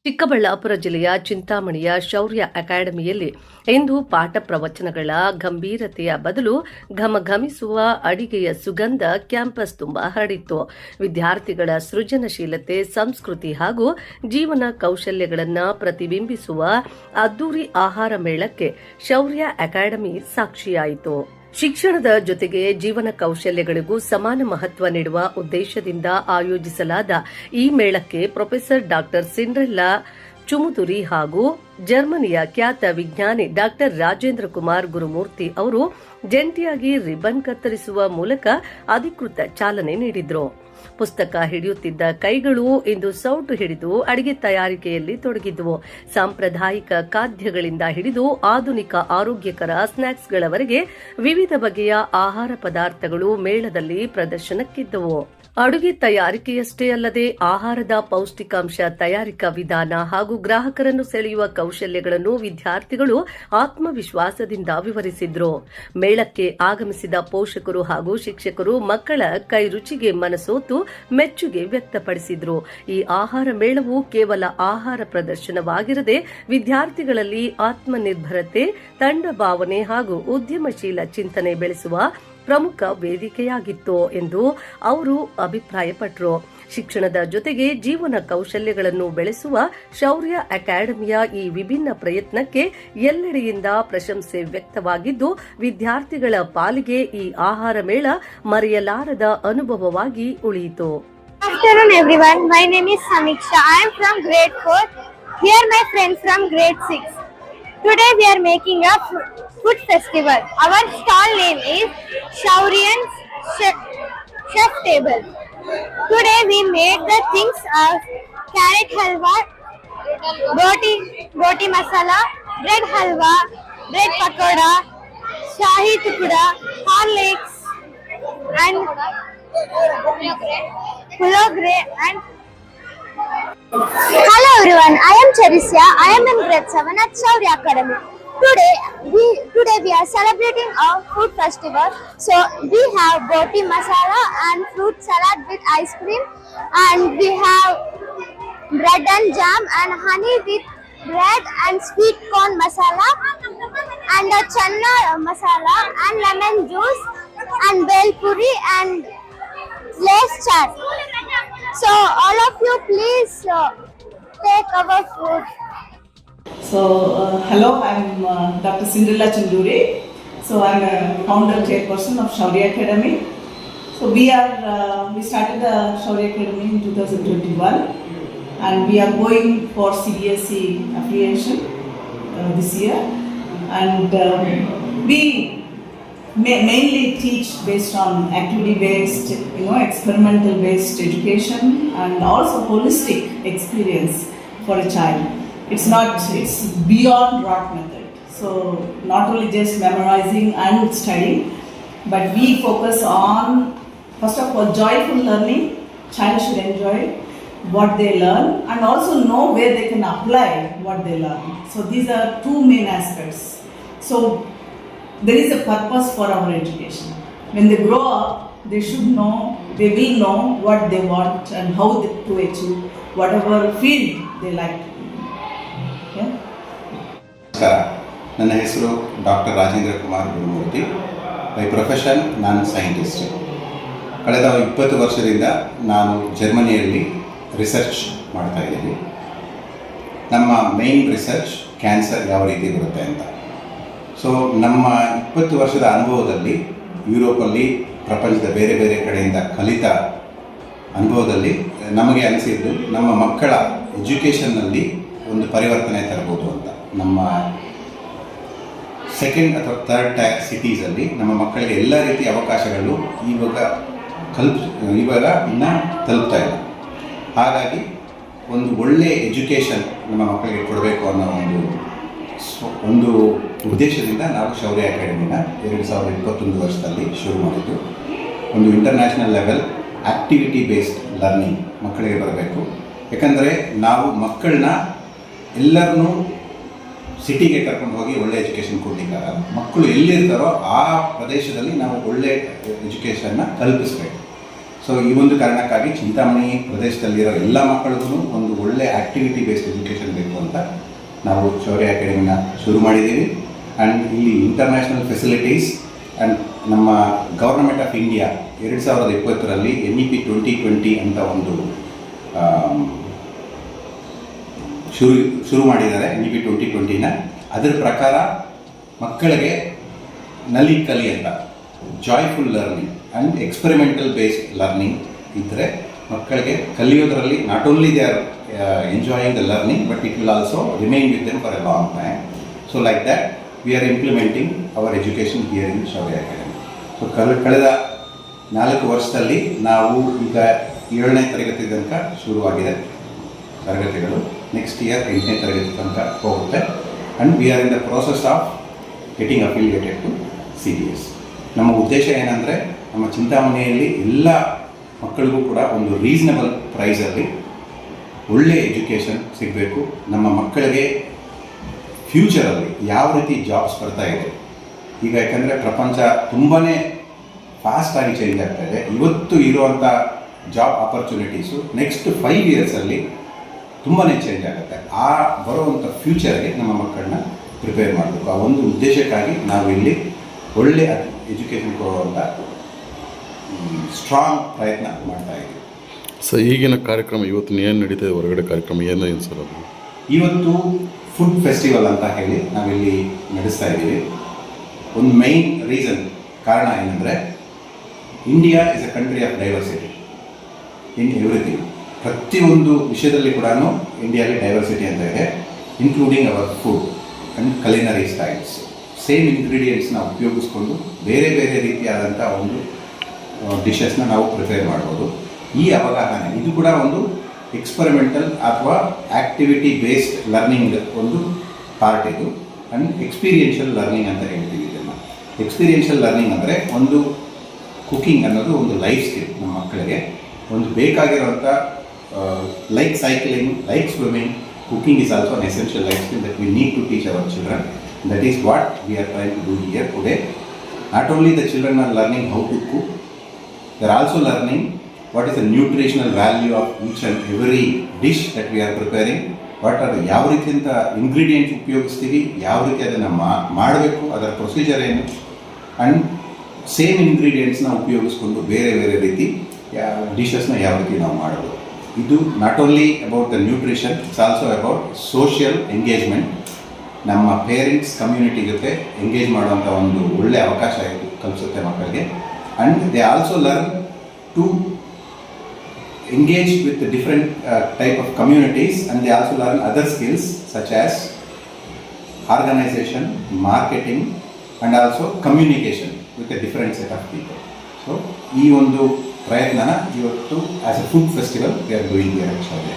ಚಿಕ್ಕಬಳ್ಳಾಪುರ ಜಿಲ್ಲೆಯ ಚಿಂತಾಮಣಿಯ ಶೌರ್ಯ ಅಕಾಡೆಮಿಯಲ್ಲಿ ಇಂದು ಪಾಠ ಪ್ರವಚನಗಳ ಗಂಭೀರತೆಯ ಬದಲು ಘಮಘಮಿಸುವ ಅಡಿಗೆಯ ಸುಗಂಧ ಕ್ಯಾಂಪಸ್ ತುಂಬಾ ಹರಡಿತ್ತು. ವಿದ್ಯಾರ್ಥಿಗಳ ಸೃಜನಶೀಲತೆ, ಸಂಸ್ಕೃತಿ ಹಾಗೂ ಜೀವನ ಕೌಶಲ್ಯಗಳನ್ನು ಪ್ರತಿಬಿಂಬಿಸುವ ಅದ್ದೂರಿ ಆಹಾರ ಮೇಳಕ್ಕೆ ಶೌರ್ಯ ಅಕಾಡೆಮಿ ಸಾಕ್ಷಿಯಾಯಿತು. ಶಿಕ್ಷಣದ ಜೊತೆಗೆ ಜೀವನ ಕೌಶಲ್ಯಗಳಿಗೂ ಸಮಾನ ಮಹತ್ವ ನೀಡುವ ಉದ್ದೇಶದಿಂದ ಆಯೋಜಿಸಲಾದ ಈ ಮೇಳಕ್ಕೆ ಪ್ರೊಫೆಸರ್ ಡಾಕ್ಟರ್ ಸಿಂಡ್ರೆಲ್ಲಾ ಚುಮುದುರಿ ಹಾಗೂ ಜರ್ಮನಿಯ ಖ್ಯಾತ ವಿಜ್ಞಾನಿ ಡಾಕ್ಟರ್ ರಾಜೇಂದ್ರ ಕುಮಾರ್ ಗುರುಮೂರ್ತಿ ಅವರು ಜಂಟಿಯಾಗಿ ರಿಬ್ಬನ್ ಕತ್ತರಿಸುವ ಮೂಲಕ ಅಧಿಕೃತ ಚಾಲನೆ ನೀಡಿದರು. ಪುಸ್ತಕ ಹಿಡಿಯುತ್ತಿದ್ದ ಕೈಗಳು ಇಂದು ಸೌಟು ಹಿಡಿದು ಅಡಿಗೆ ತಯಾರಿಕೆಯಲ್ಲಿ ತೊಡಗಿದ್ದವು. ಸಾಂಪ್ರದಾಯಿಕ ಖಾದ್ಯಗಳಿಂದ ಹಿಡಿದು ಆಧುನಿಕ ಆರೋಗ್ಯಕರ ಸ್ನ್ಯಾಕ್ಸ್ಗಳವರೆಗೆ ವಿವಿಧ ಬಗೆಯ ಆಹಾರ ಪದಾರ್ಥಗಳು ಮೇಳದಲ್ಲಿ ಪ್ರದರ್ಶನಕ್ಕಿದ್ದವು. ಅಡುಗೆ ತಯಾರಿಕೆಯಷ್ಟೇ ಅಲ್ಲದೆ ಆಹಾರದ ಪೌಷ್ಟಿಕಾಂಶ ತಯಾರಿಕಾ ವಿಧಾನ ಹಾಗೂ ಗ್ರಾಹಕರನ್ನು ಸೆಳೆಯುವ ಕೌಶಲ್ಯಗಳನ್ನು ವಿದ್ಯಾರ್ಥಿಗಳು ಆತ್ಮವಿಶ್ವಾಸದಿಂದ ವಿವರಿಸಿದ್ರು. ಮೇಳಕ್ಕೆ ಆಗಮಿಸಿದ ಪೋಷಕರು ಹಾಗೂ ಶಿಕ್ಷಕರು ಮಕ್ಕಳ ಕೈ ರುಚಿಗೆ ಮನಸೋತು ಮೆಚ್ಚುಗೆ ವ್ಯಕ್ತಪಡಿಸಿದ್ರು. ಈ ಆಹಾರ ಮೇಳವು ಕೇವಲ ಆಹಾರ ಪ್ರದರ್ಶನವಾಗಿರದೆ ವಿದ್ಯಾರ್ಥಿಗಳಲ್ಲಿ ಆತ್ಮನಿರ್ಭರತೆ, ತಂಡ ಭಾವನೆ ಹಾಗೂ ಉದ್ಯಮಶೀಲ ಚಿಂತನೆ ಬೆಳೆಸುವ ಪ್ರಮುಖ ವೇದಿಕೆಯಾಗಿತ್ತು ಎಂದು ಅವರು ಅಭಿಪ್ರಾಯಪಟ್ಟರು. ಶಿಕ್ಷಣದ ಜೊತೆಗೆ ಜೀವನ ಕೌಶಲ್ಯಗಳನ್ನು ಬೆಳೆಸುವ ಶೌರ್ಯ ಅಕಾಡೆಮಿಯ ಈ ವಿಭಿನ್ನ ಪ್ರಯತ್ನಕ್ಕೆ ಎಲ್ಲೆಡೆಯಿಂದ ಪ್ರಶಂಸೆ ವ್ಯಕ್ತವಾಗಿದ್ದು, ವಿದ್ಯಾರ್ಥಿಗಳ ಪಾಲಿಗೆ ಈ ಆಹಾರ ಮೇಳ ಮರೆಯಲಾರದ ಅನುಭವವಾಗಿ ಉಳಿಯಿತು. Good afternoon everyone. My name is Samiksha. I am from grade 4. Here my friends from grade 6. Today we are making a food festival. Our stall name is Shauryan's Chef Table. Today we made the things of carrot halwa, roti masala, bread halwa, bread pakoda, shahi tukda, horlicks and pulogre and Hello everyone, I am Charisya. I am in grade 7 at Shaurya Academy. Today we are celebrating our food festival. So we have roti masala and fruit salad with ice cream, and we have bread and jam and honey with bread and sweet corn masala and a channa masala and lemon juice and bel puri and lace chaat. So all of you please take our food. So hello, I'm Dr. Cinderella Chunduri. So I'm a founder chairperson of Shaurya Academy. So we started the Shaurya Academy in 2021, and we are going for CBSE affiliation this year, and we mainly teach based on activity-based, experimental-based education, and also holistic experience for a child. It's beyond rote method. So not only just memorizing and studying, but we focus on, first of all, joyful learning. Child should enjoy what they learn and also know where they can apply what they learn. So these are two main aspects. So there is a purpose for our education. When they grow up, they will know what they want and how to achieve whatever field they like to be. Yeah? ನನ್ನ ಹೆಸರು doctor Rajendra Kumar Gurumurthy. By profession ನಾನು scientist. ಕಳೆದ 20 ವರ್ಷದಿಂದ ನಾನು ಜರ್ಮನಿಯಲ್ಲಿ research ಮಾಡ್ತಾ ಇದ್ದೀನಿ. ನಮ್ಮ ಮೇನ್ ರಿಸರ್ಚ್ ಕ್ಯಾನ್ಸರ್ ಯಾವ ರೀತಿ ಬರುತ್ತೆ ಅಂತ. ಸೊ ನಮ್ಮ 20 ವರ್ಷದ ಅನುಭವದಲ್ಲಿ ಯುರೋಪಲ್ಲಿ, ಪ್ರಪಂಚದ ಬೇರೆ ಬೇರೆ ಕಡೆಯಿಂದ ಕಲಿತ ಅನುಭವದಲ್ಲಿ ನಮಗೆ ಅನಿಸಿದ್ದು ನಮ್ಮ ಮಕ್ಕಳ ಎಜುಕೇಷನ್ನಲ್ಲಿ ಒಂದು ಪರಿವರ್ತನೆ ತರಬಹುದು ಅಂತ. ನಮ್ಮ ಸೆಕೆಂಡ್ ಅಥವಾ ಥರ್ಡ್ ಟೈರ್ ಸಿಟೀಸಲ್ಲಿ ನಮ್ಮ ಮಕ್ಕಳಿಗೆ ಎಲ್ಲ ರೀತಿಯ ಅವಕಾಶಗಳು ಇವಾಗ ಇನ್ನೂ ತಲುಪ್ತಾ ಇಲ್ಲ. ಹಾಗಾಗಿ ಒಂದು ಒಳ್ಳೆಯ ಎಜುಕೇಷನ್ ನಮ್ಮ ಮಕ್ಕಳಿಗೆ ಕೊಡಬೇಕು ಅನ್ನೋ ಒಂದು ಉದ್ದೇಶದಿಂದ ನಾವು ಶೌರ್ಯ ಅಕಾಡೆಮಿನ 2021 ವರ್ಷದಲ್ಲಿ ಶುರು ಮಾಡಿದ್ದು. ಒಂದು international level activity based learning ಮಕ್ಕಳಿಗೆ ಬರಬೇಕು. ಯಾಕಂದರೆ ನಾವು ಮಕ್ಕಳನ್ನ ಎಲ್ಲರನ್ನೂ ಸಿಟಿಗೆ ಕರ್ಕೊಂಡು ಹೋಗಿ ಒಳ್ಳೆ ಎಜುಕೇಷನ್ ಕೊಡಲಿಕ್ಕಾಗಲ್ಲ. ಮಕ್ಕಳು ಎಲ್ಲಿರ್ತಾರೋ ಆ ಪ್ರದೇಶದಲ್ಲಿ ನಾವು ಒಳ್ಳೆ ಎಜುಕೇಷನ್ನ ಕಲ್ಪಿಸಬೇಕು. ಸೊ ಸೊ ಈ ಒಂದು ಕಾರಣಕ್ಕಾಗಿ ಚಿಂತಾಮಣಿ ಪ್ರದೇಶದಲ್ಲಿರೋ ಎಲ್ಲ ಮಕ್ಕಳಿಗೂ ಒಂದು ಒಳ್ಳೆ ಆ್ಯಕ್ಟಿವಿಟಿ ಬೇಸ್ಡ್ ಎಜುಕೇಷನ್ ಬೇಕು ಅಂತ ನಾವು ಶೌರ್ಯ ಅಕಾಡೆಮಿನ ಶುರು ಮಾಡಿದ್ದೀವಿ. ಆ್ಯಂಡ್ ಇಲ್ಲಿ ಇಂಟರ್ನ್ಯಾಷನಲ್ ಫೆಸಿಲಿಟೀಸ್ ಆ್ಯಂಡ್ ನಮ್ಮ ಗೌರ್ಮೆಂಟ್ ಆಫ್ ಇಂಡಿಯಾ 2020ರಲ್ಲಿ NEP 2020 ಅಂತ ಒಂದು ಶುರು ಮಾಡಿದ್ದಾರೆ. NEP 2020ನ ಅದರ ಪ್ರಕಾರ ಮಕ್ಕಳಿಗೆ ನಲಿ ಕಲಿ ಅಂತ joyful learning and experimental based learning ಇದ್ದರೆ ಮಕ್ಕಳಿಗೆ ಕಲಿಯೋದರಲ್ಲಿ not only they are enjoying the learning but it will also remain with them for a long time. So like that we are implementing our education here in Shaurya Academy. So ಕಳೆದ 4 ವರ್ಷದಲ್ಲಿ ನಾವು ಈಗ 7ನೇ ತರಗತಿ ತನಕ ಶುರುವಾಗಿದೆ ತರಗತಿಗಳು. ನೆಕ್ಸ್ಟ್ ಇಯರ್ 8ನೇ ತರಗತಿ ತನಕ ಹೋಗುತ್ತೆ. And we are in the process of getting affiliated to CBS. ನಮ್ಮ ಉದ್ದೇಶ ಏನಂದರೆ ನಮ್ಮ ಚಿಂತಾಮಣಿಯಲ್ಲಿ ಎಲ್ಲ ಮಕ್ಕಳಿಗೂ ಕೂಡ ಒಂದು ರೀಸನಬಲ್ ಪ್ರೈಸಲ್ಲಿ ಒಳ್ಳೆ ಎಜುಕೇಷನ್ ಸಿಗಬೇಕು. ನಮ್ಮ ಮಕ್ಕಳಿಗೆ ಫ್ಯೂಚರಲ್ಲಿ ಯಾವ ರೀತಿ ಜಾಬ್ಸ್ ಬರ್ತಾ ಇದೆ ಈಗ, ಯಾಕಂದರೆ ಪ್ರಪಂಚ ತುಂಬಾ ಫಾಸ್ಟಾಗಿ ಚೇಂಜ್ ಆಗ್ತಾ ಇದೆ. ಇವತ್ತು ಇರುವಂಥ ಜಾಬ್ ಆಪರ್ಚುನಿಟೀಸು ನೆಕ್ಸ್ಟ್ 5 ಇಯರ್ಸಲ್ಲಿ ತುಂಬಾ ಚೇಂಜ್ ಆಗುತ್ತೆ. ಆ ಬರುವಂಥ ಫ್ಯೂಚರ್ಗೆ ನಮ್ಮ ಮಕ್ಕಳನ್ನ ಪ್ರಿಪೇರ್ ಮಾಡಬೇಕು. ಆ ಒಂದು ಉದ್ದೇಶಕ್ಕಾಗಿ ನಾವು ಇಲ್ಲಿ ಒಳ್ಳೆ ಎಜುಕೇಷನ್ ಕೊಡುವಂಥ ಸ್ಟ್ರಾಂಗ್ ಪ್ರಯತ್ನ ಮಾಡ್ತಾ ಇದ್ದೀವಿ. ಸರ್, ಈಗಿನ ಕಾರ್ಯಕ್ರಮ ಇವತ್ತು ಏನು ನಡೀತದೆ, ಹೊರಗಡೆ ಕಾರ್ಯಕ್ರಮ ಏನು ಸರ್? ಅದು ಇವತ್ತು ಫುಡ್ ಫೆಸ್ಟಿವಲ್ ಅಂತ ಹೇಳಿ ನಾವಿಲ್ಲಿ ನಡೆಸ್ತಾ ಇದ್ದೀವಿ. ಒಂದು ಮೈನ್ ಕಾರಣ ಏನಂದರೆ India is a country of diversity in everything. ಪ್ರತಿಯೊಂದು ವಿಷಯದಲ್ಲಿ ಕೂಡ ಇಂಡಿಯಾಗೆ ಡೈವರ್ಸಿಟಿ ಅಂತ ಇದೆ, including our food and culinary styles. Same ಇಂಗ್ರೀಡಿಯೆಂಟ್ಸ್ನ ಉಪಯೋಗಿಸ್ಕೊಂಡು ಬೇರೆ ಬೇರೆ ರೀತಿಯಾದಂಥ ಒಂದು ಡಿಶಸ್ನ ನಾವು ಪ್ರಿಪೇರ್ ಮಾಡ್ಬೋದು. ಈ ಅವಗಾಹನೆ ಇದು ಕೂಡ ಒಂದು ಎಕ್ಸ್ಪರಿಮೆಂಟಲ್ ಅಥವಾ ಆ್ಯಕ್ಟಿವಿಟಿ ಬೇಸ್ಡ್ ಲರ್ನಿಂಗ್ ಒಂದು ಪಾರ್ಟ್ ಇದು. ಆ್ಯಂಡ್ ಎಕ್ಸ್ಪೀರಿಯೆನ್ಷಿಯಲ್ ಲರ್ನಿಂಗ್ ಅಂತ ಹೇಳ್ತೀವಿ ಇದನ್ನು. ಎಕ್ಸ್ಪೀರಿಯೆನ್ಷಿಯಲ್ ಲರ್ನಿಂಗ್ ಅಂದರೆ ಒಂದು ಕುಕಿಂಗ್ ಅನ್ನೋದು ಒಂದು ಲೈಫ್ ಸ್ಕಿಲ್. ನಮ್ಮ ಮಕ್ಕಳಿಗೆ ಒಂದು ಬೇಕಾಗಿರುವಂಥ like cycling, like swimming, cooking is also an essential life skill that we need to teach our children. That is what we are trying to do here today. Not only the children are learning how to cook, they are also learning what is the nutritional value of each and every dish that we are preparing. What are the ಯಾವ ರೀತಿಯಿಂದ ingredients ಉಪಯೋಗಿಸ್ತೀವಿ, ಯಾವ ರೀತಿ ಅದನ್ನು ಮಾಡಬೇಕು, ಅದರ procedure ಏನು, and same ಇಂಗ್ರೀಡಿಯೆಂಟ್ಸ್ನ ಉಪಯೋಗಿಸ್ಕೊಂಡು ಬೇರೆ ಬೇರೆ ರೀತಿ ಡಿಶಸ್ನ ಯಾವ ರೀತಿ ನಾವು ಮಾಡೋದು. ಇದು not only about the nutrition, it's also about social engagement. ನಮ್ಮ ಪೇರೆಂಟ್ಸ್ ಕಮ್ಯುನಿಟಿ ಜೊತೆ ಎಂಗೇಜ್ ಮಾಡುವಂಥ ಒಂದು ಒಳ್ಳೆಯ ಅವಕಾಶ ಇದು ಕಲಿಸುತ್ತೆ ಮಕ್ಕಳಿಗೆ. And they also learn to engage with the different type of communities, and they also learn other skills such as organization, marketing, and also communication with a different set of people. So ee ondu prayatnana ivattu as a food festival we are doing here at Shaurya.